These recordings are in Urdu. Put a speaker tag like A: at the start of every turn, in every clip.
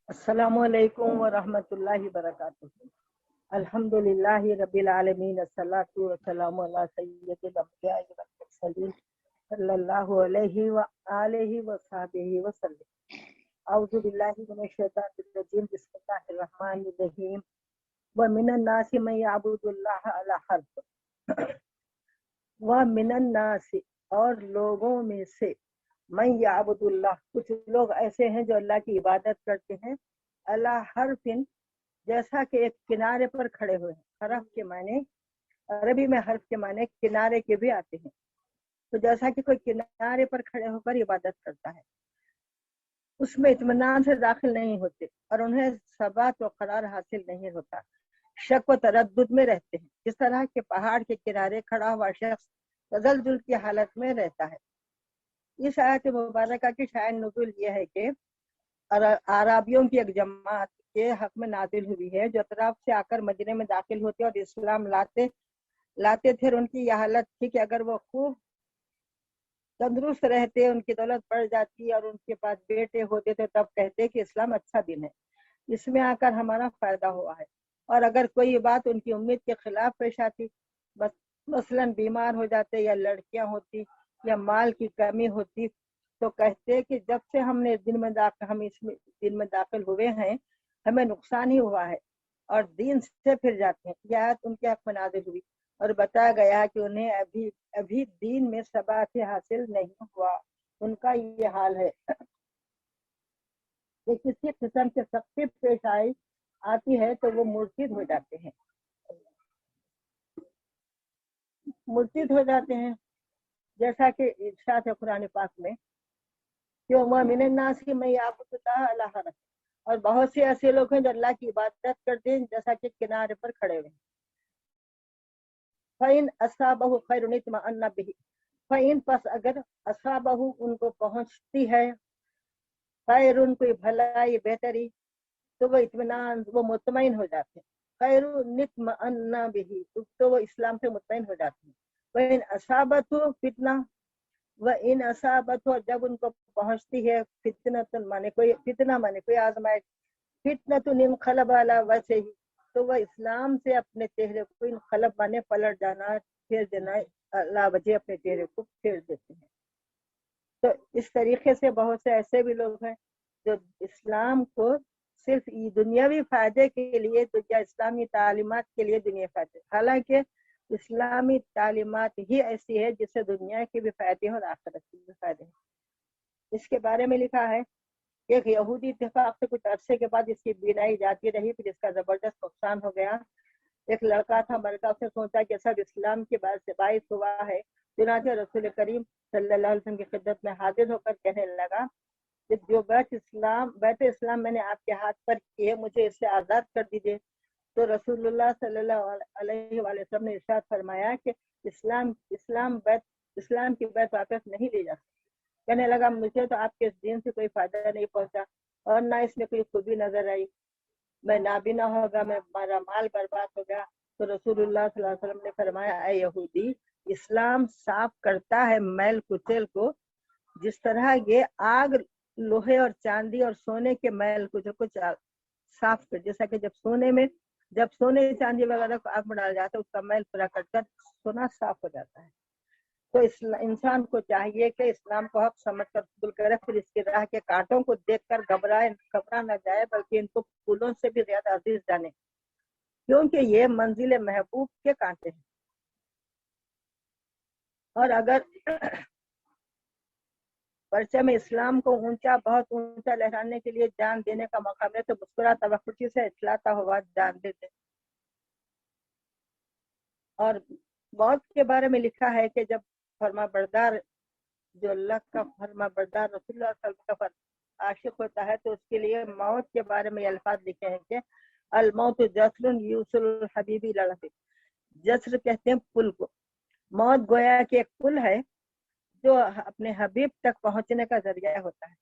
A: السلام علیکم ورحمۃ اللہ وبرکاتہ۔ الحمدللہ رب العالمین، الصلاۃ والسلام علی سید الانبیاء والمرسلین صلی اللہ علیہ وآلہ وصحبہ وسلم۔ اعوذ باللہ من الشیطان الرجیم، بسم اللہ الرحمن الرحیم۔ ومن الناس من یعبد اللہ علی حرف، ومن الناس اور لوگوں میں سے، من یعبد اللہ کچھ لوگ ایسے ہیں جو اللہ کی عبادت کرتے ہیں، اللہ حرف جیسا کہ ایک کنارے پر کھڑے ہوئے ہیں۔ حرف کے معنی عربی میں حرف کے معنی کنارے کے بھی آتے ہیں، تو جیسا کہ کوئی کنارے پر کھڑے ہو کر عبادت کرتا ہے، اس میں اطمینان سے داخل نہیں ہوتے اور انہیں ثبات و قرار حاصل نہیں ہوتا، شک و تردد میں رہتے ہیں، جس طرح کہ پہاڑ کے کنارے کھڑا ہوا شخص تزلزل کی حالت میں رہتا ہے۔ اس آیت مبارکہ کی شأن نزول یہ ہے کہ عرابیوں کی ایک جماعت کے حق میں نازل ہوئی ہے، جو اطراف سے آ کر مدینے میں داخل ہوتے اور اسلام لاتے تھے، اور ان کی یہ حالت تھی کہ اگر وہ خوب تندرست رہتے، ان کی دولت بڑھ جاتی اور ان کے پاس بیٹے ہوتے تو تب کہتے کہ اسلام اچھا دین ہے، اس میں آ کر ہمارا فائدہ ہوا ہے، اور اگر کوئی بات ان کی امید کے خلاف پیش آتی، مثلاً بیمار ہو جاتے یا لڑکیاں ہوتی یا مال کی کمی ہوتی، تو کہتے کہ جب سے ہم اس دن میں داخل ہوئے ہیں ہمیں نقصان ہی ہوا ہے، اور دین سے پھر جاتے ہیں۔ یہ آیت ان کے حق میں نازل ہوئی اور بتایا گیا کہ انہیں ابھی دین میں ثبات حاصل نہیں ہوا، ان کا یہ حال ہے کہ کسی قسم کی سختی پیش آتی ہے تو وہ مرتد ہو جاتے ہیں، جیسا کہ ارشاد ہے قرآن پاک میں کہ وَمِنَ النَّاسِ مَن یعبد اللہ علی حرف، اور بہت سے ایسے لوگ ہیں جو اللہ کی عبادت کرتے ہیں جیسا کہ کنارے پر کھڑے ہوئے ہیں۔ فَإِنْ أَصَابَهُ خَيْرٌ اطْمَأَنَّ بِهِ، فَإِنْ پس اگر أَصَابَهُ ان کو پہنچتی ہے، خَيْرٌ کوئی بھلائی بہتری، تو وہ اطمینان، وہ مطمئن ہو جاتے ہیں۔ خَيْرٌ اطْمَأَنَّ بِهِ، تو وہ اسلام سے مطمئن ہو جاتے ہیں۔ وَإِنْ أَصَابَتْهُ فِتْنَةٌ، وَإِنْ أَصَابَتْهُ جب ان کو پہنچتی ہے فتنۃ مانے کوئی آزمائش، فتنۃ انقلب علی وجہہ، تو وہ اسلام سے اپنے چہرے کو انقلب مانے پلٹ جانا، پھیر دینا، علی وجہ اپنے چہرے کو پھیر دیتے ہیں۔ تو اس طریقے سے بہت سے ایسے بھی لوگ ہیں جو اسلام کو صرف دنیاوی فائدے کے لیے یا اسلامی تعلیمات کے لیے دنیا فائدے، حالانکہ اسلامی تعلیمات ہی ایسی ہے جس سے دنیا کے بھی فائدے ہیں اور آخرت کے بھی فائدے ہیں۔ اس کے بارے میں لکھا ہے کہ ایک یہودی اتفاق سے کچھ عرصے کے بعد اس کی بینائی جاتی رہی، پھر اس کا زبردست نقصان ہو گیا۔ ایک لڑکا تھا، مرکا، اس نے سوچا کہ سب اسلام کے باعث ہوا ہے، چنانچہ رسول کریم صلی اللہ علیہ وسلم کی خدمت میں حاضر ہو کر کہنے لگا کہ جو بیت اسلام میں نے آپ کے ہاتھ پر کی ہے، مجھے اس سے آزاد کر دیجیے۔ تو رسول اللہ صلی اللہ علیہ وآلہ وسلم نے ارشاد فرمایا کہ اسلام کی بیت واپس نہیں لی جا سکتی۔ کہنے لگا مجھے تو آپ کے اس دین سے کوئی فائدہ نہیں پہنچا اور نہ اس میں کوئی خوبی نظر آئی، میں نابینا ہوگا، ہمارا مال برباد ہو گیا۔ تو رسول اللہ صلی اللہ علیہ وسلم نے فرمایا، اے یہودی، اسلام صاف کرتا ہے میل کچیل کو، جس طرح یہ آگ لوہے اور چاندی اور سونے کے میل کچیل کو صاف کر، جیسا کہ جب سونے چاندی وغیرہ کو آگ میں ڈالا جاتا ہے اس کا میل پورا کٹ کر سونا صاف ہو جاتا ہے۔ تو انسان کو چاہیے کہ اسلام کو حق سمجھ کر قبول کرے، پھر اس کی راہ کے کانٹوں کو دیکھ کر گھبرا نہ جائے، بلکہ ان کو پھولوں سے بھی زیادہ عزیز جانے، کیونکہ یہ منزل محبوب کے کانٹے ہیں۔ اور اگر پرچم اسلام کو بہت اونچا لہرانے کے لیے جان دینے کا موقع ملے تو مسکراتا ہوا، خوشی سے اچھلاتا ہوا جان دیتے۔ اور موت کے بارے میں لکھا ہے کہ جب فرما بردار، جو اللہ کا فرما بردار رسول اللہ صلی اللہ علیہ وسلم کا عاشق ہوتا ہے، تو اس کے لیے موت کے بارے میں یہ الفاظ لکھے ہیں کہ الموت جسر یوصل الحبیب الی الحبیب، جسر کہتے ہیں پل کو، موت گویا کہ ایک پل ہے جو اپنے حبیب تک پہنچنے کا ذریعہ ہوتا ہے۔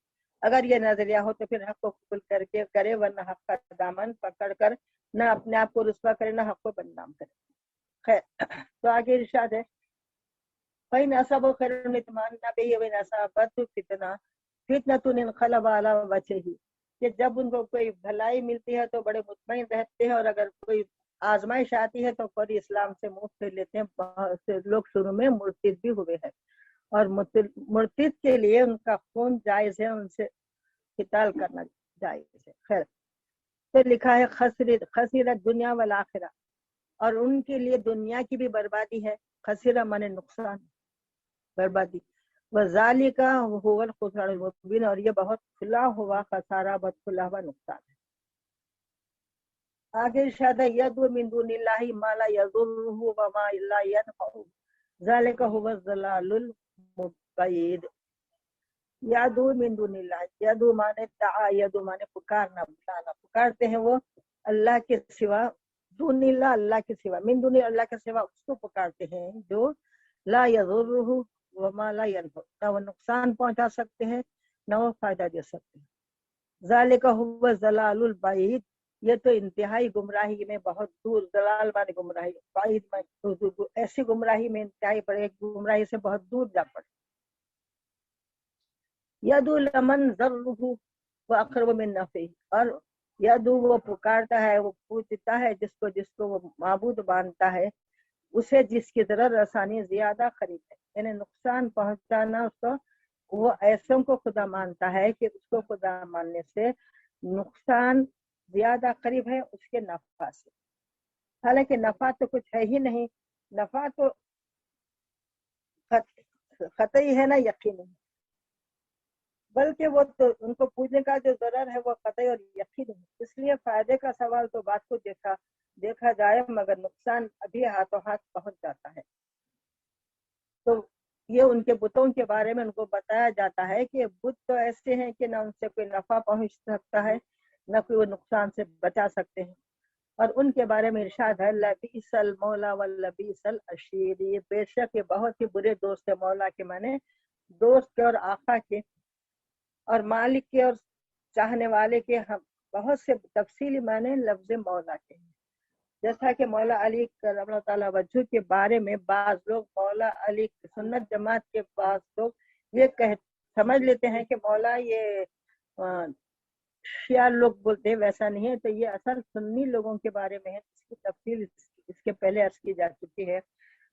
A: اگر یہ نظریہ ہو تو پھر حق کو قبول کر کے کرے، ورنہ حق کا دامن پکڑ کر نہ اپنے آپ کو رسوا کرے نہ حق کو بدنام کرے۔ خیر، تو آگے ارشاد ہے، فَإِنْ أَصَابَهُ خَيْرٌ اطْمَأَنَّ بِهِ وَإِنْ أَصَابَتْهُ فِتْنَةٌ انقلب علی وجہہ، کہ جب ان کو کوئی بھلائی ملتی ہے تو بڑے مطمئن رہتے ہیں، اور اگر کوئی آزمائش آتی ہے تو فوری اسلام سے منہ پھیر لیتے ہیں۔ بہت سے لوگ شروع میں مرتد بھی ہوئے ہیں، اور مرتد کے لیے ان کا خون جائز ہے، ان سے قتال کرنا جائز ہے۔ خیر، تو لکھا ہے خسرت دنیا والآخرہ، اور ان کے لیے دنیا کی بھی بربادی ہے۔ خسرہ مانے نقصان، بربادی۔ وذالک هو الخسران المبین، اور یہ بہت کھلا ہوا خسارہ، بہت کھلا ہوا نقصان ہے۔ آگے ارشاد ہے یدعو من دون اللہ ما لا یضرہ وما لا ینفعہ ذالک هو الضلال المبین۔ یدعو من دون اللہ، یدعو مانے دعا، یدعو مانے پکارنا، بلانا، پکارتے ہیں وہ اللہ کے سوا، دون اللہ اللہ کے سوا، من دون اللہ کے سوا اس کو پکارتے ہیں جو لا یضرہ وما لا ینفع، نہ وہ نقصان پہنچا سکتے ہیں نہ وہ فائدہ دے سکتے ہیں۔ ذالک هو الضلال البعید، یہ تو انتہائی گمراہی میں بہت دور، ضلال مانے گمراہی، بعید مانے ایسی گمراہی میں انتہائی پڑے، گمراہی سے بہت دور جا پڑے۔ یدعو لمن ضرہ واقرب من نفعہ، اور یدعو وہ پکارتا ہے، وہ پوچھتا ہے جس کو وہ معبود مانتا ہے، اسے جس کی ضرر رسانی زیادہ قریب ہے، یعنی نقصان پہنچانا اس کو، وہ ایسوں کو خدا مانتا ہے کہ اس کو خدا ماننے سے نقصان زیادہ قریب ہے اس کے نفع سے۔ حالانکہ نفع تو کچھ ہے ہی نہیں، نفع تو قطعی ہے نا یقینی، بلکہ وہ تو ان کو پوچھنے کا جو ضرر ہے وہ قطعی اور یقینی ہے۔ اس لیے فائدے کا سوال تو بات کو دیکھا جائے، مگر نقصان ابھی ہاتھوں ہاتھ پہنچ جاتا ہے۔ تو یہ ان کے بتوں کے بارے میں ان کو بتایا جاتا ہے کہ بت تو ایسے ہیں کہ نہ ان سے کوئی نفع پہنچ سکتا ہے نہ کوئی وہ نقصان سے بچا سکتے ہیں، اور ان کے بارے میں ارشاد ہے لبیس المولا واللبیس العشیر، یہ بے شک یہ بہت ہی برے دوست ہے، مولا کے معنی دوست کے اور آقا کے اور مالک کے اور چاہنے والے کے، ہم بہت سے تفصیلی معنی لفظ مولا کے ہیں۔ جیسا کہ مولا علی کرم اللہ تعالیٰ وجہ کے بارے میں بعض لوگ مولا علی سنت جماعت کے بعض لوگ یہ سمجھ لیتے ہیں کہ مولا یہ شیعہ لوگ بولتے ہیں، ویسا نہیں ہے، تو یہ اصل سنی لوگوں کے بارے میں ہے، اس کی تفصیل اس کے پہلے عرض کی جا چکی ہے۔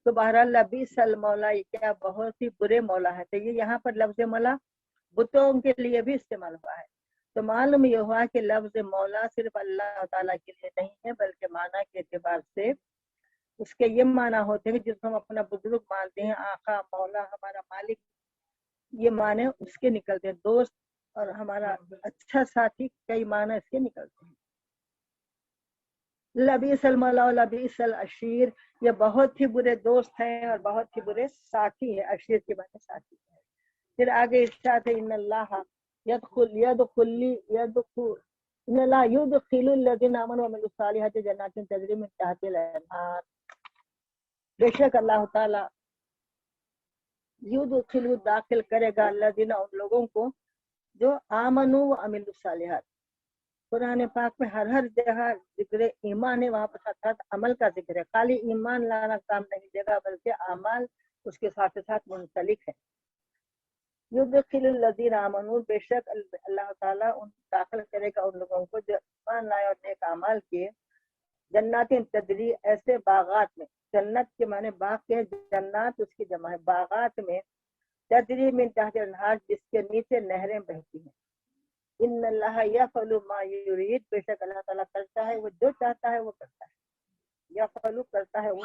A: تو بہرحال لبیس المولا، یہ کیا بہت ہی برے مولا ہے، تو یہ یہاں پر لفظ مولا بتوں کے لیے بھی استعمال ہوا ہے۔ تو معلوم یہ ہوا کہ لفظ مولا صرف اللہ تعالیٰ کے لیے نہیں ہے، بلکہ معنی کے اعتبار سے اس کے یہ معنی ہوتے ہیں جس کو ہم اپنا بزرگ مانتے ہیں، آقا، مولا، ہمارا مالک، یہ معنی اس کے نکلتے ہیں، دوست اور ہمارا اچھا ساتھی، کئی معنی اس کے نکلتے ہیں۔ لبیس المولا لبیس العشیر، یہ بہت ہی برے دوست ہیں اور بہت ہی برے ساتھی ہیں، عشیر کے معنی ساتھی ہیں۔ پھر آگے ارشاد ہے ان اللہ يدخل الذين آمنوا وعملوا الصالحات جنات تجری من تحتها الانہار، بے شک اللہ تعالیٰ یدخل داخل کرے گا الذین ان لوگوں کو جو آمنوا وعملوا الصالحات۔ قرآن پاک میں ہر جگہ ذکر ایمان ہے، وہاں پر ساتھ ساتھ عمل کا ذکر ہے، خالی ایمان لانا کام نہیں دے گا بلکہ اعمال اس کے ساتھ ساتھ منسلک ہے۔ یدخل الذین آمنوا، بے شک اللہ تعالیٰ ان داخل کرے گا ان لوگوں کو جو ایمان لائے اور نیک اعمال کیے، جنات تجری، ایسے باغات میں، جنت کے معنی باغ کے، جنات اس کی جمع ہے، باغات میں، تجری من تحت الانہار، جس کے نیچے نہریں بہتی ہیں۔ ان اللہ یفعل ما یرید، بے شک اللہ تعالیٰ کرتا ہے وہ جو چاہتا ہے وہ کرتا ہے، یفعل کرتا ہے وہ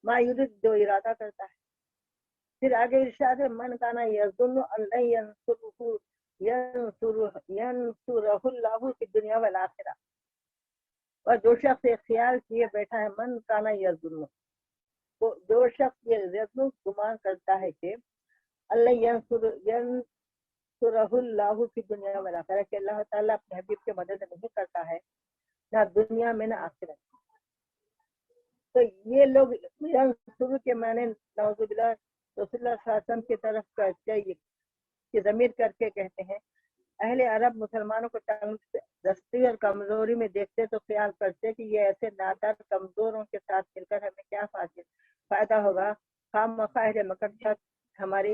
A: ما یرید جو ارادہ کرتا ہے۔ پھر آگے ارشاد ہے من کانا یظن ان لن ینصرہ اللہ فی الدنیا والآخرہ، اور جو شخص یہ خیال کیے بیٹھا ہے، من کانا یظن، جو شخص یہ یظن گمان کرتا ہے کہ اللہ ینصرہ اللہ فی الدنیا والآخرہ، کہ اللہ تعالیٰ اپنے حبیب کی مدد نہیں کرتا ہے نہ دنیا میں نہ آخرت میں، تو یہ لوگ ینصر کے معنی نعوذ باللہ رسول اللہ صلی اللہ علیہ وسلم کی طرف کرتے کہ ضمیر کر کے کہتے ہیں، اہل عرب مسلمانوں کو دستی اور کمزوری میں دیکھتے تو خیال کرتے کہ یہ ایسے نادر کمزوروں کے ساتھ مل کر ہمیں کیا فائدہ ہوگا، خام مخواہ مکر ہماری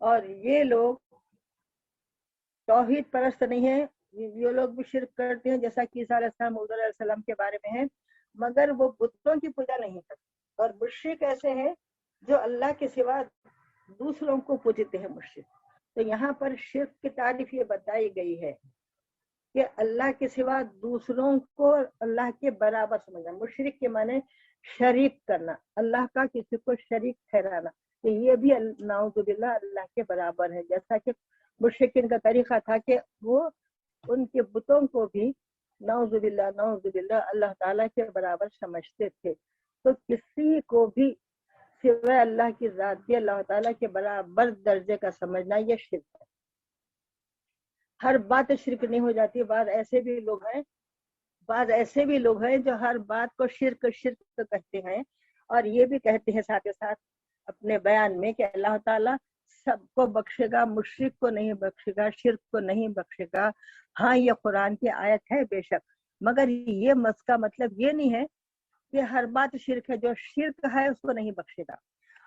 A: اور یہ لوگ توحید پرست نہیں ہے، یہ لوگ بھی شرک کرتے ہیں، جیسا کہ عیسیٰ علیہ السلام علیہ السلام کے بارے میں ہے، مگر وہ بتوں کی پوجا نہیں کرتے۔ اور مشرک ایسے ہیں جو اللہ کے سوا دوسروں کو پوجتے ہیں، مشرک۔ تو یہاں پر شرک کی تعریف یہ بتائی گئی ہے کہ اللہ کے سوا دوسروں کو اللہ کے برابر سمجھنا۔ مشرک کے معنی شریک کرنا، اللہ کا کسی کو شریک ٹھہرانا، تو یہ بھی نعوذ باللہ اللہ کے برابر ہے۔ جیسا کہ مشرکین کا طریقہ تھا کہ وہ ان کے بتوں کو بھی نعوذ باللہ اللہ تعالیٰ کے برابر سمجھتے تھے۔ تو کسی کو بھی سوائے اللہ کی ذات بھی اللہ تعالیٰ کے برابر درجے کا سمجھنا یہ شرک ہے۔ ہر بات شرک نہیں ہو جاتی، بعض ایسے بھی لوگ ہیں جو ہر بات کو شرک کہتے ہیں، اور یہ بھی کہتے ہیں ساتھ ساتھ اپنے بیان میں کہ اللہ تعالیٰ سب کو بخشے گا، مشرک کو نہیں بخشے گا، شرک کو نہیں بخشے گا۔ ہاں یہ قرآن کی آیت ہے بے شک، مگر یہ کا مطلب یہ نہیں ہے کہ ہر بات شرک ہے، جو شرک ہے اس کو نہیں بخشے گا۔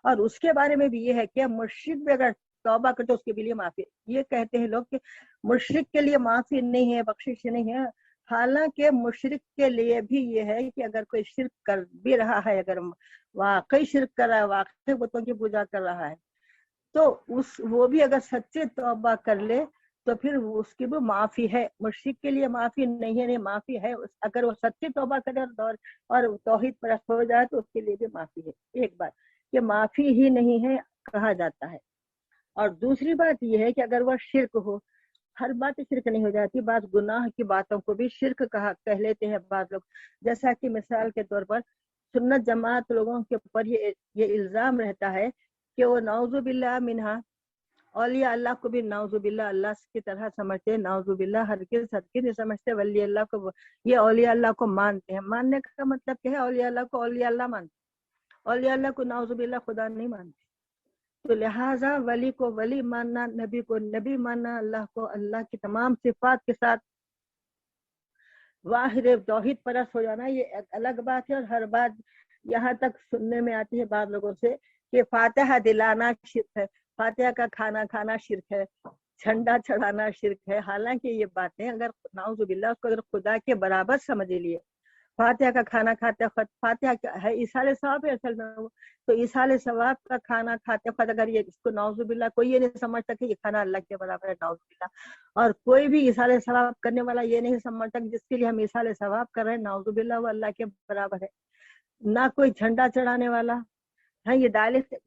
A: اور اس کے بارے میں بھی یہ ہے کہ مشرک بھی اگر توبہ کرتے اس کے لیے معافی، یہ کہتے ہیں لوگ کہ مشرک کے لیے معافی نہیں ہے، بخشش نہیں ہے۔ حالانکہ مشرک کے لیے بھی یہ ہے کہ اگر کوئی شرک کر بھی رہا ہے، اگر واقعی شرک کر رہا ہے، واقعی بتوں کی پوجا کر رہا ہے، تو وہ بھی اگر سچے توبہ کر لے تو پھر اس کی بھی معافی ہے۔ مشرک کے لیے معافی نہیں ہے، نہیں معافی ہے، اگر وہ سچے توبہ کرے اور توحید پرست ہو جائے تو اس کے لیے بھی معافی ہے۔ ایک بات کہ معافی ہی نہیں ہے کہا جاتا ہے، اور دوسری بات یہ ہے کہ اگر وہ شرک ہو، ہر بات شرک نہیں ہو جاتی، بعض گناہ کی باتوں کو بھی شرک کہہ لیتے ہیں بعض لوگ۔ جیسا کہ مثال کے طور پر سنت جماعت لوگوں کے اوپر یہ الزام رہتا ہے کہ وہ نعوذ باللہ منہا اولیاء اللہ کو بھی نعوذ باللہ اللہ کی طرح سمجھتے ہیں، نعوذ باللہ ہرگز نہیں سمجھتے، ولی اللہ کو یہ اولیاء اللہ کو مانتے ہیں۔ ماننے کا مطلب کیا ہے؟ اولیاء اللہ کو اولیاء اللہ مانتے، اولیاء اللہ کو نعوذ باللہ خدا نہیں مانتے۔ تو لہٰذا ولی کو ولی ماننا، نبی کو نبی ماننا، اللہ کو اللہ کی تمام صفات کے ساتھ واحد توحید پرست ہو جانا، یہ ایک الگ بات ہے۔ اور ہر بات یہاں تک سننے میں آتی ہے بعض لوگوں سے کہ فاتحہ دلانا شرک ہے، فاتحہ کا کھانا کھانا شرک ہے، جھنڈا چڑھانا شرک ہے۔ حالانکہ یہ باتیں اگر نعوذ باللہ اس کو اگر خدا کے برابر سمجھ لیے، فاتحہ کا کھانا کھاتے وقت، فاتحہ ہے ایصال ثواب ہے اصل میں، تو ایصال ثواب کا کھانا کھاتے وقت اگر یہ اس کو نعوذ باللہ کوئی یہ نہیں سمجھتا کہ یہ کھانا اللہ کے برابر ہے، نعوذ باللہ، اور کوئی بھی ایصال ثواب کرنے والا یہ نہیں سمجھتا کہ جس کے لیے ہم ایصال ثواب کر رہے ہیں نعوذ باللہ وہ اللہ کے برابر ہے۔ نہ کوئی جھنڈا چڑھانے والا، ہاں یہ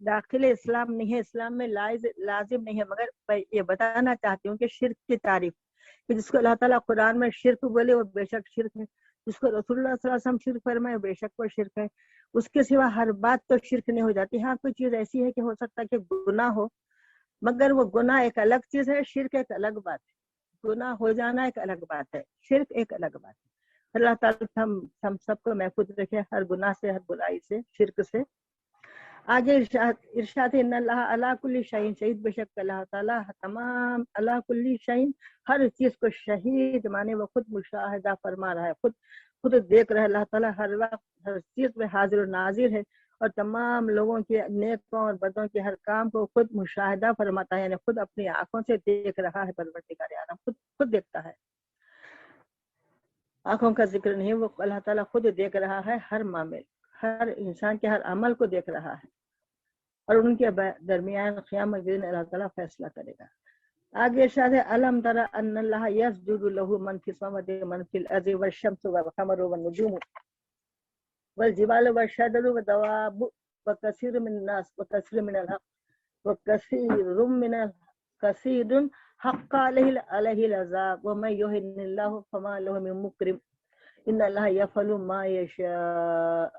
A: داخل اسلام نہیں ہے، اسلام میں لازم نہیں ہے، مگر یہ بتانا چاہتی ہوں کہ شرک کی تعریف کہ جس کو اللہ تعالیٰ قرآن میں شرک بولے وہ بے شک شرک ہے، جس کو رسول اللہ صلی اللہ علیہ وسلم شرک فرمائے بے شک وہ شرک ہے۔ اس کے سوا ہر بات تو شرک نہیں ہو جاتی۔ ہاں کوئی چیز ایسی ہے کہ ہو سکتا ہے کہ گناہ ہو، مگر وہ گناہ ایک الگ چیز ہے، شرک ایک الگ بات ہے۔ گناہ ہو جانا ایک الگ بات ہے، شرک ایک الگ بات ہے۔ اللہ تعالیٰ ہم سب کو محفوظ رکھے ہر گناہ سے، ہر برائی سے، شرک سے۔ آگے ارشاد ان اللہ علی کل شیء شہید، بے شک اللہ تعالیٰ تمام علی کل شیء ہر چیز کو شہید مانے وہ خود مشاہدہ فرما رہا ہے، خود دیکھ رہا ہے۔ اللہ تعالیٰ ہر وقت ہر چیز میں حاضر و ناظر ہے، اور تمام لوگوں کے نیکوں اور بدوں کے ہر کام کو خود مشاہدہ فرماتا ہے، یعنی خود اپنی آنکھوں سے دیکھ رہا ہے۔ پروردگار عالم خود دیکھتا ہے، آنکھوں کا ذکر نہیں، وہ اللہ تعالیٰ خود دیکھ رہا ہے، ہر معامل، ہر انسان کے ہر عمل کو دیکھ رہا ہے، اور ان کے درمیان قیامت دن اللہ تعالیٰ فیصلہ کرے گا۔ آگے ارشاد ہے الم تر ان اللہ یسجد له من فی السماوات ومن فی الارض والشمس والقمر والنجوم والجبال والشجر والدواب وكثير من الناس وكثير من الحق كثير حق عليه العذاب ومن يهن الله فما له من مكرم ان الله يفعل ما يشاء۔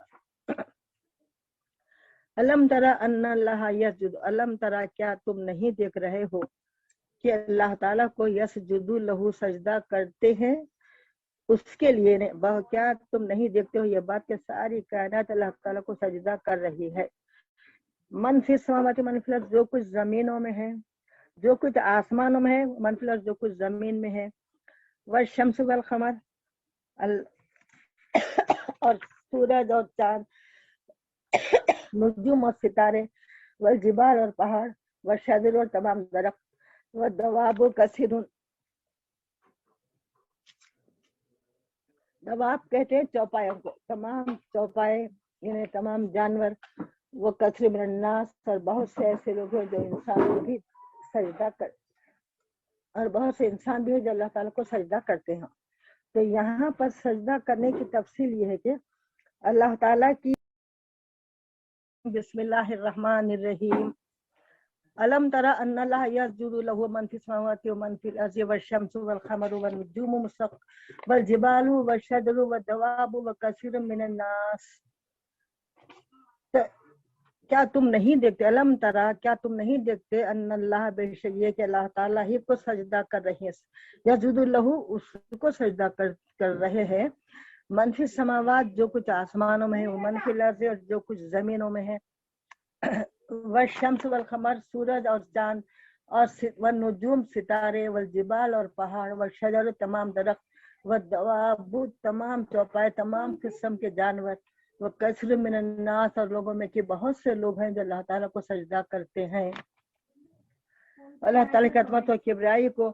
A: الم ترى ان اللہ یسجد، الم ترى کیا تم نہیں دیکھ رہے ہو کہ اللہ تعالیٰ کو یسجد لہو سجدہ کرتے ہیں اس کے لیے، کیا تم نہیں دیکھتے ہو یہ بات کہ ساری کائنات اللہ تعالیٰ کو سجدہ کر رہی ہے۔ من فی السماوات من فی الارض، جو کچھ زمینوں میں ہے، جو کچھ آسمانوں میں ہے، من فی الارض جو کچھ زمین میں ہے، والشمس والقمر اور سورج اور چاند، نجوم اور ستارے، والجبال اور پہاڑ، والشجر اور تمام درخت، والدواب کثیر، دواب کہتے ہیں چوپایوں کو، تمام چوپائے یعنی تمام جانور، وہ کثیر من الناس اور بہت سے ایسے لوگ ہیں جو انسان کو بھی سجدہ کر، اور بہت سے انسان بھی ہیں جو اللہ تعالیٰ کو سجدہ کرتے ہیں۔ تو یہاں پر سجدہ کرنے کی تفصیل یہ ہے کہ اللہ تعالیٰ کی بسم اللہ الرحمن الرحیم، الم تری ان اللہ یسجد لہ من فی السماوات ومن فی الارض والشمس والقمر والنجوم والجبال والشجر والدواب وکثیر من الناس، کیا تم نہیں دیکھتے، علم ترا کیا تم نہیں دیکھتے، ان اللہ بے شک یہ کہ اللہ تعالیٰ ہی کو سجدہ کر رہے ہیں، یسجد لہ اس کو سجدہ کر رہے ہیں، من فی السماوات جو کچھ آسمانوں میں ہے، ومن فی الارض اور جو کچھ زمینوں میں ہے، والشمس والقمر سورج اور چاند، اور والنجوم ستارے، والجبال اور پہاڑ، والشجر تمام درخت، والدواب تمام چوپائے تمام قسم کے جانور، وکثیر من الناس اور لوگوں میں کہ بہت سے لوگ ہیں جو اللہ تعالیٰ کو سجدہ کرتے ہیں۔ اللہ تعالیٰ کی عظمت و کبریائی کو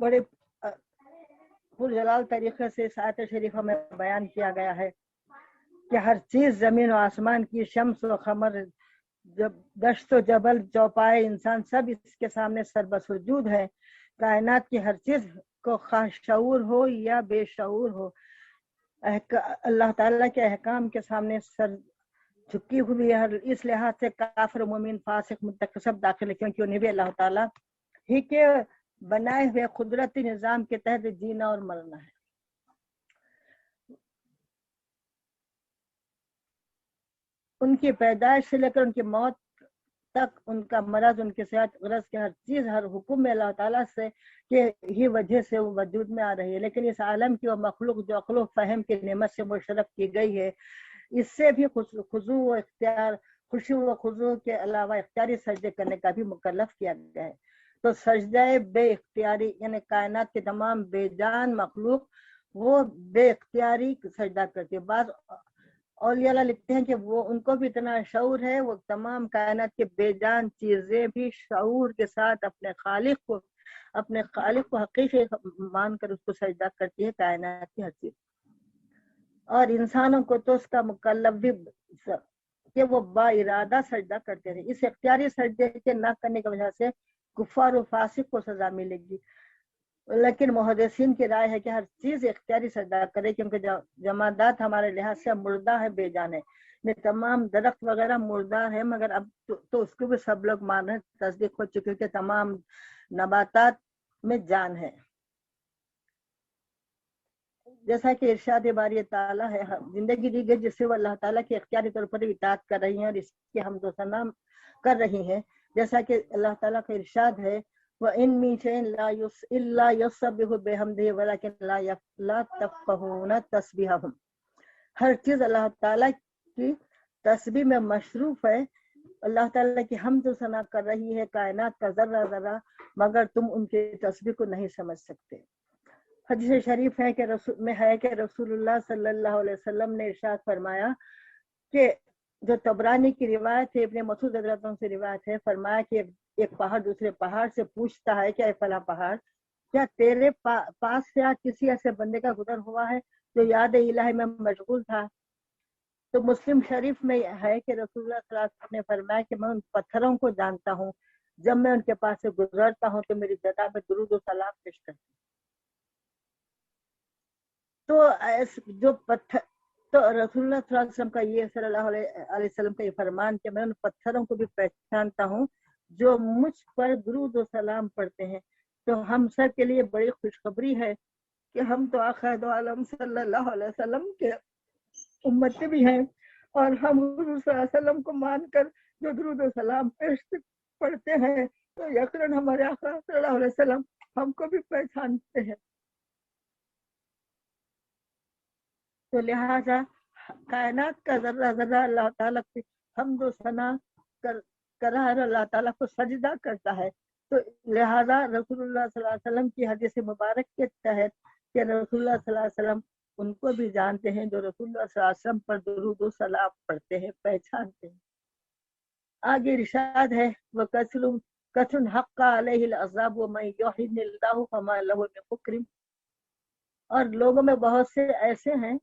A: بڑے پرجلال طریقے سے اس آیت شریفہ میں بیان کیا گیا ہے کہ ہر چیز زمین و آسمان کی، شمس و قمر، جب دشت و جبل، چوپائے، انسان، سب اس کے سامنے سربسجود ہے۔ کائنات کی ہر چیز کو خواہ شعور ہو یا بے شعور ہو، اللہ تعالیٰ کے احکام کے سامنے سر جھکی ہوئی ہے۔ اس لحاظ سے کافر، مومن، فاسق، متقی سب داخل ہے، کیونکہ انہیں بھی اللہ تعالیٰ ہی کے بنائے ہوئے قدرتی نظام کے تحت جینا اور مرنا ہے۔ ان کی پیدائش سے لے کر ان کی موت تک، ان کا مرض، ان کی صحت، غرض کی ہر چیز، ہر حکم میں اللہ تعالیٰ سے کے ہی وجہ سے وہ وجود میں آ رہی ہے۔ لیکن اس عالم کی وہ مخلوق جو عقل و فہم کی نعمت سے مشرف کی گئی ہے، اس سے بھی خضوع و اختیار، خوشی و خضوع کے علاوہ اختیاری سجدے کرنے کا بھی مکلف کیا گیا ہے۔ تو سجدہ بے اختیاری یعنی کائنات کے تمام بے جان مخلوق وہ بے اختیاری سجدہ کرتی ہے۔ بعض اولیاء اللہ لکھتے ہیں کہ وہ ان کو بھی اتنا شعور ہے، وہ تمام کائنات کے بے جان چیزیں بھی شعور کے ساتھ اپنے خالق کو حقیقی مان کر اس کو سجدہ کرتی ہے، کائنات کی ہر چیز۔ اور انسانوں کو تو اس کا مکلف بھی کہ وہ با ارادہ سجدہ کرتے رہے۔ اس اختیاری سجدے کے نہ کرنے کی وجہ سے کفار و فاسق کو سزا ملے گی، لیکن محدثین کی رائے ہے کہ ہر چیز اختیاری سجدہ کرے، کیونکہ جمادات ہمارے لحاظ سے مردہ ہے، بے جان ہے۔ تمام درخت وغیرہ مردار ہے، مگر اب تو اس کو بھی سب لوگ مان رہے ہیں، تصدیق ہو چکی ہے کہ تمام نباتات میں جان ہے۔ جیسا کہ ارشاد باری تعالیٰ ہے، زندگی دی گئی جس سے وہ اللہ تعالیٰ کی اختیاری طور پر اطاعت کر رہی ہیں اور اس کی حمد و ثنا کر رہی ہیں، جیسا کہ اللہ تعالیٰ کا ارشاد ہے، وَإِن مِّن شَيْءٍ إِلَّا يُسَبِّحُ بِحَمْدِهِ وَلَكِن لَا تَفْقَهُونَ تَسْبِيحَهُمْ، ہر چیز اللہ تعالیٰ کی تسبیح میں مصروف ہے، اللہ تعالیٰ کی حمد و ثنا کر رہی ہے کائنات کا ذرہ ذرہ، مگر تم ان کی تسبیح کو نہیں سمجھ سکتے۔ حدیث شریف ہے کہ رسول اللہ صلی اللہ علیہ وسلم نے ارشاد فرمایا کہ جو طبرانی کی روایت ہے، ابن مسعود رضی اللہ عنہ سے روایت ہے، فرمایا کہ ایک پہاڑ دوسرے پہاڑ سے پوچھتا ہے کہ اے فلاں پہاڑ، کیا تیرے پاس سے کسی ایسے بندے کا گزر ہوا ہے جو یاد الہی میں مشغول تھا؟ تو مسلم شریف میں ہے کہ رسول اللہ صلی اللہ علیہ وسلم نے فرمایا کہ میں ان پتھروں کو جانتا ہوں، جب میں ان کے پاس سے گزرتا ہوں تو میری جگہ میں درود و سلام پیش کرتی ہوں۔ تو جو پتھر، تو رسول اللہ صلی اللہ علیہ وسلم کا یہ صلی اللہ علیہ وسلم کا یہ فرمان کہ میں ان پتھروں کو بھی پہچانتا ہوں جو مجھ پر درود و سلام پڑھتے ہیں۔ تو ہم سب کے لیے بڑی خوشخبری ہے کہ ہم تو آخر دو عالم صلی اللہ علیہ وسلم کے امتی بھی ہیں، اور ہم حضور صلی اللہ علیہ وسلم کو مان کر جو درود و سلام پیش پڑھتے ہیں تو یقیناً ہمارے آقا صلی اللہ علیہ وسلم ہم کو بھی پہچانتے ہیں۔ تو لہٰذا کائنات کا ذرہ ذرہ اللہ تعالیٰ کی حمد و ثنا کر رہا ہے، اللہ تعالیٰ کو سجدہ کرتا ہے۔ تو لہٰذا رسول اللہ صلی اللہ علیہ وسلم کی حدیث مبارک کے تحت کہ رسول اللہ صلی اللہ علیہ وسلم ان کو بھی جانتے ہیں جو رسول اللہ صلی اللہ علیہ وسلم پر درود و سلام پڑھتے ہیں، پہچانتے ہیں۔ آگے ارشاد ہے وَكَثْرٌ حَقَّ عَلَيْهِ الْعَذَابُ وَمَن يُهِنِ اللَّهُ فَمَا لَهُ مِن مُكْرِمٍ، اور لوگوں میں بہت سے ایسے ہیں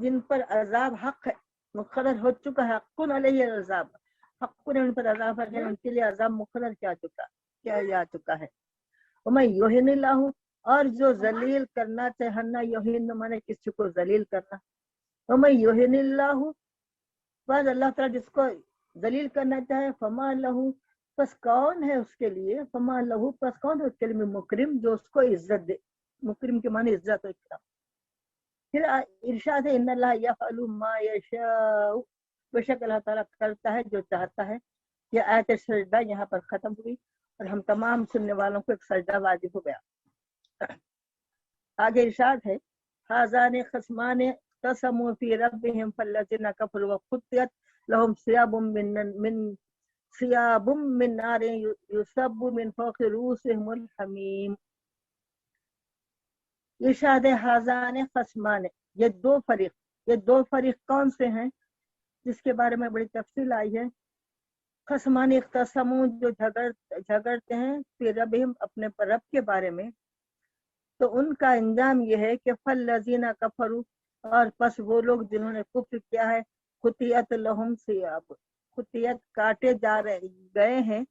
A: جن پر عذاب حق ہے، مقرر ہو چکا ہے، حق علیہ العذاب، حق نے ان پر عذاب ہے، ان کے لیے عذاب مقرر کیا جا چکا ہے۔ وَمَن يُهِنِ اللَّهُ، اور جو ذلیل کرنا چاہنا، یہین مانے کسی کو ذلیل کرنا، وَمَن يُهِنِ اللَّهُ، بس اللہ تعالیٰ جس کو ذلیل کرنا چاہے، فما لہو، پس کون ہے اس کے لیے، فما لہو، پس کون ہے اس کے لیے مکرم، جو اس کو عزت دے، مکرم کے معنی عزت و اکرام۔ پھر ارشاد ہے ان اللہ یفعل ما یشاء، بے شک اللہ تعالیٰ کرتا ہے جو چاہتا ہے۔ یہ آیت سجدہ یہاں پر ختم ہوئی اور ہم تمام سننے والوں کو ایک سجدہ واجب ہو گیا۔ آگے ارشاد ہے ھذان خصمان اختصموا فی ربهم فالذین کفروا وقطعت لهم ثیاب من نار یصب من فوق رؤوسهم الحمیم۔ ارشاد ھذان خصمان، یہ دو فریق کون سے ہیں جس کے بارے میں بڑی تفصیل آئی ہے۔ خصمان اختصموا، جو جھگڑتے ہیں، فی ربہم، اپنے رب کے بارے میں، تو ان کا انجام یہ ہے کہ فالذین کفروا، اور پس وہ لوگ جنہوں نے کفر کیا ہے، قطعت لہم ثیاب، قطعت کاٹے گئے ہیں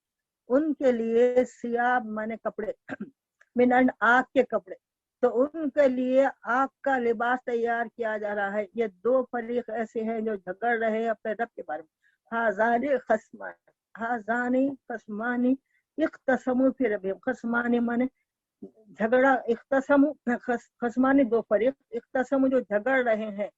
A: ان کے لیے، ثیاب مانے کپڑے، من آگ کے کپڑے، تو ان کے لیے آگ کا لباس تیار کیا جا رہا ہے۔ یہ دو فریق ایسے ہیں جو جھگڑ رہے ہیں اپنے رب کے بارے میں۔ ھذان خصمان اختصموا فی ربہم، خصمان مانے جھگڑا، خصمانی دو فریق، اختصموا جو جھگڑ رہے ہیں،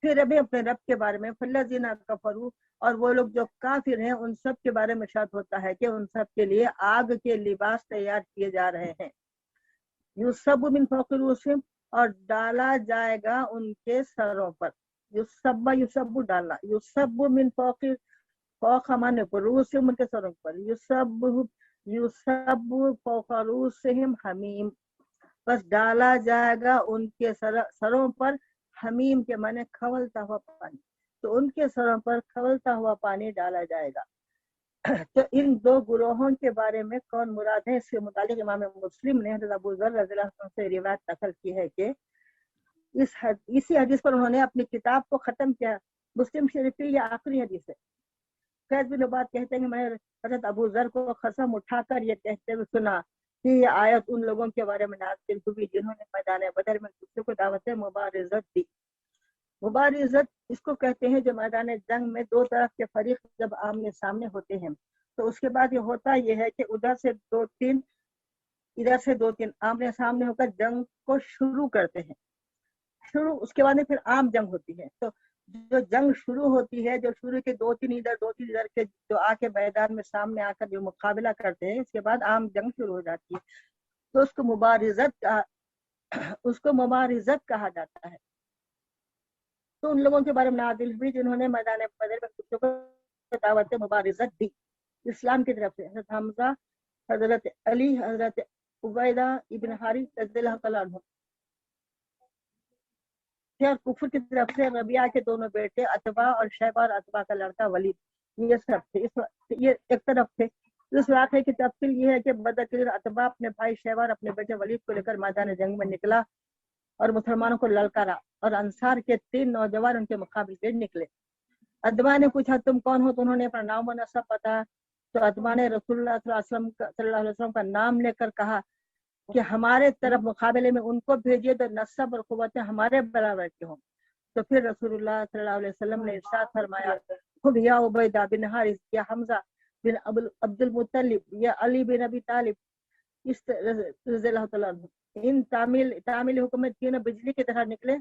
A: پھر ابھی اپنے رب کے بارے میں، فالذین کفروا، اور وہ لوگ جو کافر ہیں ان سب کے بارے میں ارشاد ہوتا ہے کہ ان سب کے لیے آگ کے لباس تیار کیے جا رہے ہیں۔ یصب من فوق رؤوسہم، اور ڈالا جائے گا ان کے سروں پر، یصب ڈالنا، یصب من فوق مانے رؤوسہم، ان کے سروں پر، یصب فوق رؤوسہم حمیم، بس ڈالا جائے گا ان کے سروں پر، حمیم کے معنی کھولتا ہوا پانی، تو ان کے سروں پر کھولتا ہوا پانی ڈالا جائے گا۔ تو ان دو گروہوں کے بارے میں کون مراد ہے، اس کے متعلق امام مسلم نے حضرت ابو ذر رضی اللہ عنہ سے روایت نقل کی ہے کہ اسی حدیث پر انہوں نے اپنی کتاب کو ختم کیا۔ مسلم شریف کی یہ آخری حدیث ہے۔ فیض بن عباد کہتے ہیں کہ میں نے حضرت ابو ذر کو قسم اٹھا کر یہ کہتے ہوئے سنا کہ یہ آیت ان لوگوں کے بارے میں نازل ہوئی جنہوں نے میدان بدر میں دوسرے کو دعوت مبارزت دی۔ مبارزت اس کو کہتے ہیں جو میدان جنگ میں دو طرف کے فریق جب آمنے سامنے ہوتے ہیں، تو اس کے بعد یہ ہوتا یہ ہے کہ ادھر سے دو تین آمنے سامنے ہو کر جنگ کو شروع کرتے ہیں۔ اس کے بعد پھر عام جنگ ہوتی ہے۔ تو جو جنگ شروع ہوتی ہے، جو شروع کے دو تین ادھر کے جو آ کے میدان میں سامنے آ کر جو مقابلہ کرتے ہیں، اس کے بعد عام جنگ شروع ہو جاتی ہے، تو اس کو مبارزت کہا جاتا ہے۔ تو ان لوگوں کے بارے میں نازل ہوئی جنہوں نے میدان بدر میں دوسروں کو دعوت مبارزت دی اسلام کی طرف سے، حضرت حمزہ، حضرت علی، حضرت عبیدہ ابن حارث رضی اللہ تعالیٰ عنہ، اور کفر کی طرف سے ربیعہ کے دونوں بیٹے عتبہ اور شیبہ، اور عتبہ کا لڑکا ولید، یہ سب تھے، یہ ایک طرف تھے۔ اس واقعے کی تفصیل یہ ہے کہ بدر کے دن عتبہ اپنے بھائی شیبہ اور اپنے بیٹے ولید کو لے کر میدان جنگ میں نکلا اور مسلمانوں کو للکارا، اور انصار کے 3 نوجوان ان کے مقابل پہ نکلے۔ عتبہ نے پوچھا تم کون ہو، تو انہوں نے اپنا نام و نسب بتایا، تو عتبہ نے رسول اللہ صلی اللہ علیہ وسلم کا نام لے کر کہا کہ ہمارے طرف مقابلے میں ان کو بھیجیے تو نسب اور قوتیں ہمارے برابر کے ہوں۔ تو پھر رسول اللہ صلی اللہ علیہ وسلم نے ارشاد فرمایا خود یا عبیدہ بن حارث، یا حمزہ بن عبد المطلب، یا علی بن ابی طالب، اس رضی اللہ تعالیٰ عنہ، ان تعمیل حکومت تینوں بجلی کی طرح نکلے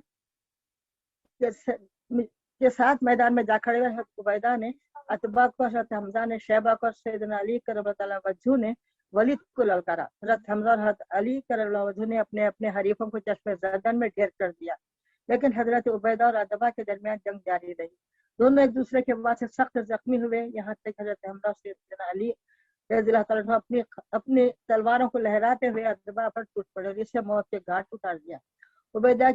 A: کے ساتھ میدان میں جا کھڑے ہوئے۔ حضرت عبیدہ نے عتبہ کو، حضرت حمزہ نے شیبہ کو، سیدنا علی کرم اللہ تعالیٰ وجہ نے ولید کو للکارا۔ حضرت حمزہ اور حضرت علی کرم اللہ وجہ نے اپنے اپنے حریفوں کو چشم زدن میں ڈھیر کر دیا، لیکن حضرت عبیدہ اور عتبہ کے درمیان جنگ جاری رہی۔ دونوں ایک دوسرے کے بعد سے سخت زخمی ہوئے، یہاں تک حضرت حمزہ اور سیدنا علی رضی اللہ تعالیٰ عنہ اپنی تلواروں کو لہراتے ہوئے عتبہ پر ٹوٹ پڑے اور اسے موت کے گھاٹ اتار دیا۔ عبیدہ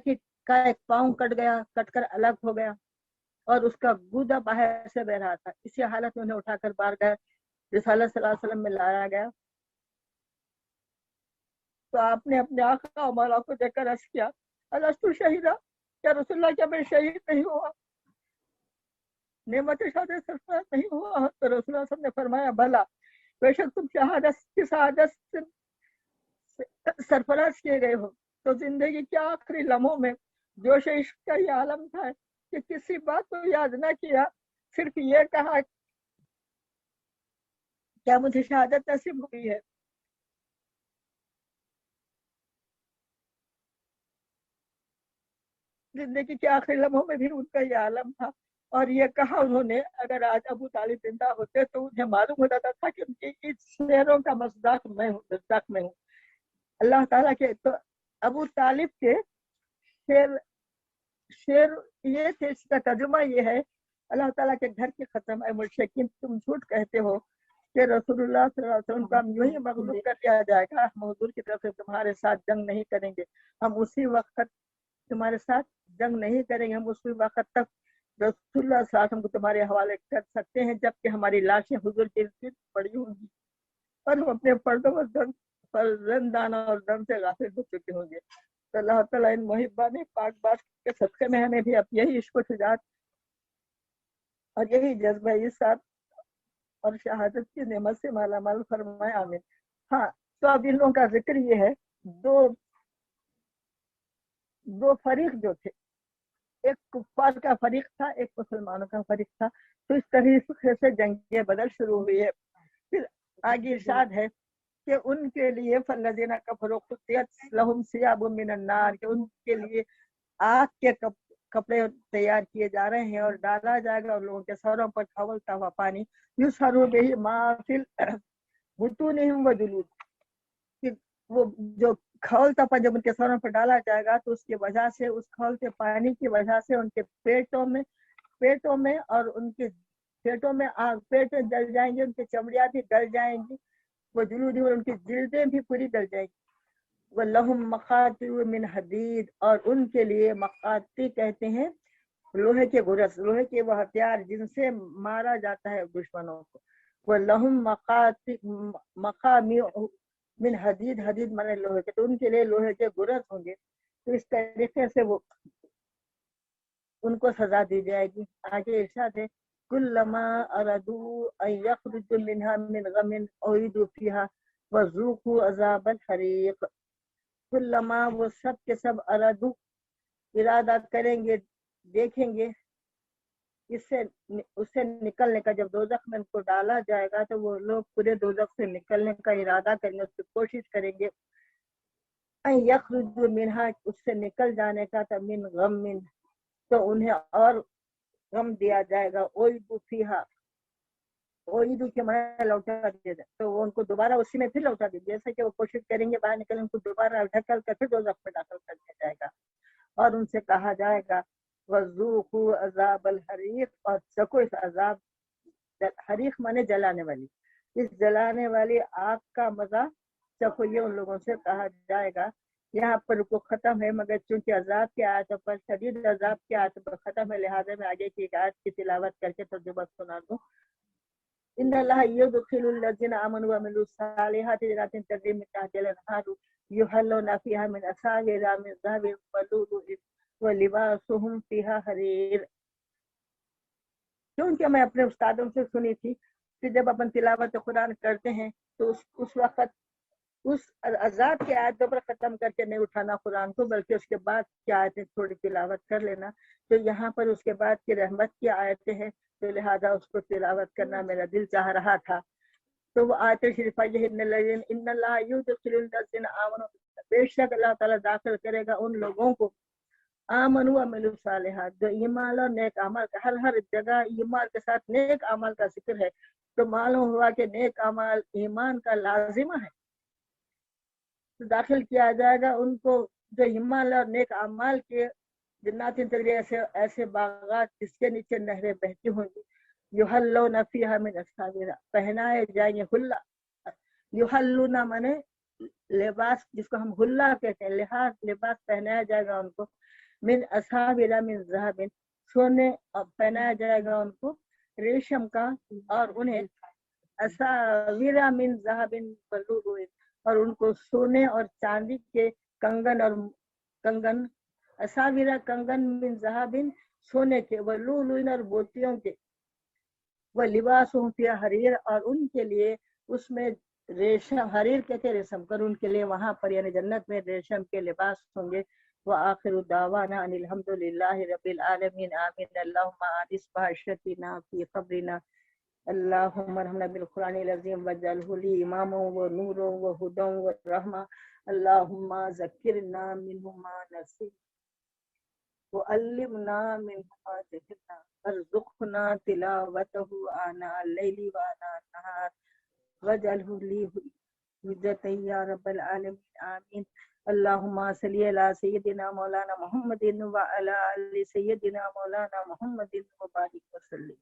A: کا ایک پاؤں کٹ کر الگ ہو گیا، اور اس کا گودا باہر سے بہ رہا تھا. اسی حالت میں انہیں اٹھا کر بارگاہ رسالت صلی اللہ علیہ وسلم میں لایا گیا. تو آپ نے اپنے آقا و مولا کو دیکھ کر عرض کیا الستُ شہیدا، کیا رسول اللہ کیا میں شہید نہیں ہوا، نعمت شہادت سرفراز نہیں ہوا؟ تو رسول اللہ صلی اللہ علیہ وسلم نے فرمایا بھلا، بے شک تم شہادت کی سعادت سے سرفراز کیے گئے ہو. تو زندگی کے آخری لمحوں میں جوش عشق کا یہ عالم تھا کہ کسی بات کو یاد نہ کیا، صرف یہ کہا کیا مجھے شہادت نصیب ہوئی ہے. زندگی کے آخری لمحوں میں بھی ان کا یہ عالم تھا. اور یہ کہا انہوں نے اگر آج ابو طالب زندہ ہوتے تو انہیں معلوم ہوتا تھا کہ ان کے اس شعروں کا مصداق میں ہوں. اللہ تعالیٰ کے تو ابو طالب کے شعر یہ تھے، اس کا ترجمہ یہ ہے اللہ تعالیٰ کے گھر کی ختم اے مشرکین، تم جھوٹ کہتے ہو کہ رسول اللہ صلی اللہ علیہ وسلم کو ہم یوں ہی مغلوب کر دیا جائے گا، ہم حضور کی طرف سے تمہارے ساتھ جنگ نہیں کریں گے، ہم اسی وقت تمہارے ساتھ جنگ نہیں کریں گے، ہم اسی وقت تک رسول اللہ صلی اللہ علیہ وسلم کو تمہارے حوالے کر سکتے ہیں جبکہ ہماری لاشیں حضور کے ارد پڑی ہوں گی اور ہم اپنے پردوں پر زندان اور دم سے غافل ہو چکے ہوں گے. تو اللہ تعالیٰ ان محبان پاک باز کے صدقے میں ہمیں بھی اب یہی عشق و شجاعت اور یہی جذبہ عزت اور شہادت کی نعمت سے مالا مال فرمائے، آمین. ہاں، تو اب ان لوگوں کا ذکر یہ ہے، دو فریق جو تھے، ایک کفار کا فریق تھا، ایک مسلمانوں کا فریق تھا. تو اس طریقے سے جنگ بدر شروع ہوئی ہے. پھر آگے ارشاد ہے کہ ان کے لیے فالذین کفروا قطعت لهم ثیاب من النار، کہ ان کے لیے آگ کے کپڑے تیار کیے جا رہے ہیں اور ڈالا جائے گا اور لوگوں کے سروں پر کھولتا ہوا پانی، یسحر بہ ما فی بطونہم وجلود، کہ وہ جو کھولتا پانی جب ان کے سروں پر ڈالا جائے گا تو اس کی وجہ سے، اس کھولتے پانی کی وجہ سے ان کے پیٹوں میں اور ان کے پیٹوں میں آگ، پیٹ جل جائیں گے، ان کی چمڑیاں بھی گل جائیں گی، وہ جلود ان کی جلدیں بھی پوری گل جائیں گی. وَلَهُمْ مَقَاتِعُ مِنْ حَدِيدٍ، اور ان کے لیے مقاتی کہتے ہیں لوہے کے گرز، لوہے کے وہ ہتھیار جن سے مارا جاتا ہے دشمنوں کو. وَلَهُمْ مَقَامِعُ مِنْ حَدِيدٍ، حدید مانے لوہے کے، تو ان کے لیے لوہے کے گرز ہوں گے. تو اس طریقے سے وہ ان کو سزا دی جائے گی. آگے ارشاد ہے کلما ارادوا ان یخرجوا منها من غم اعیدوا فیها وذوقوا عذاب الحریق. کلما، وہ سب کے سب ارادو ارادہ کریں گے، دیکھیں گے اس سے نکلنے کا، جب دوزخ میں ان کو ڈالا جائے گا تو وہ لوگ پورے دوزخ سے نکلنے کا ارادہ کریں گے، اس کی کوشش کریں گے. ان یخرجوا منها، اس سے نکل جانے کا تھا، من غم، تو انہیں اور غم دیا جائے گا. اویدو فیہا، اویدو کے معنی لوٹا دیا جائے، تو وہ ان کو دوبارہ اسی میں پھر لوٹا دیا، جیسے کہ وہ کوشش کریں گے باہر نکلنے، ان کو دوبارہ ڈھکل کر پھر دوزخ میں داخل کر دیا جائے گا. اور ان سے کہا جائے گا وذوقوا عذاب الحریق، اور چکو اس عذاب، حریق مانے جلانے والی، اس جلانے والی آگ کا مزہ چکو، یہ ان لوگوں سے کہا جائے گا. یہاں پر رکو ختم ہے، مگر چونکہ عذاب کی آیتوں پر، شدید عذاب کی آیتوں پر ختم ہے، لہٰذا میں آگے کی ایک آیت کی تلاوت کر کے ترجمہ سنا دوں. ان اللہ یدخل الذین آمنوا وعملوا الصالحات جنات تجری من تحتها الانہار یحلون فیہا من اساور من ذہب ولؤلؤ ولباسهم فیہا حریر. کیونکہ میں اپنے استادوں سے سنی تھی کہ جب اپن تلاوت قرآن کرتے ہیں تو اس وقت اس عذاب کی آیتوں پر ختم کر کے نہیں اٹھانا قرآن کو، بلکہ اس کے بعد کی آیتیں تھوڑی تلاوت کر لینا. تو یہاں پر اس کے بعد کی رحمت کی آیتیں ہیں، تو لہٰذا اس کو تلاوت کرنا میرا دل چاہ رہا تھا. تو وہ آیت شریفہ یہ ان اللہ یدخل الذین آمنوا، بے شک اللہ تعالیٰ داخل کرے گا ان لوگوں کو آمنوا وعملوا الصالحات، جو ایمان اور نیک عمل کا، ہر جگہ ایمان کے ساتھ نیک عمل کا ذکر ہے، تو معلوم ہوا کہ نیک عمل ایمان کا لازمہ ہے. داخل کیا جائے گا ان کو جو ایمان اور نیک اعمال کے جنات تجری، ایسے باغات جس کے نیچے نہریں بہتی ہوں گی. یحلون فیہا من اساور، پہنائے جائیں گے حلہ. یحلون مانے لباس، جس کو ہم حلہ کہتے ہیں، لباس پہنایا جائے گا ان کو. من اساور من ذہب، سونے پہنایا جائے گا ان کو ریشم کا، اور انہیں اساویرا من ذهب ولؤلؤ، اور ان کو سونے اور چاندی کے کنگن اور کنگن، اساویرا کنگن من ذهب سونے کے، ولؤلؤ اور موتیوں کے، وہ لباسهم فیہا حریر، اور ان کے لیے اس میں ریشم، حریر کہتے ریشم کر، ان کے لیے وہاں پر یعنی جنت میں ریشم کے لباس ہوں گے۔ وآخر دعوانا ان الحمد للہ رب العالمین آمین۔ اللہم آنس بحشتنا فی قبرنا، اللہم ارحمنا بالقرآن العظیم واجعلہ لی اماما ونورا وہدی ورحمہ، اللہم ذکرنا منہ ما نسینا وعلمنا منہ ما جہلنا، ارزقنا تلاوتہ آناء اللیل وآناء النہار واجعلہ لی حجتا یا رب العالمین آمین۔ اللہم صلی علی سیدنا مولانا محمد وعلی آل سیدنا مولانا محمد وبارک وسلم۔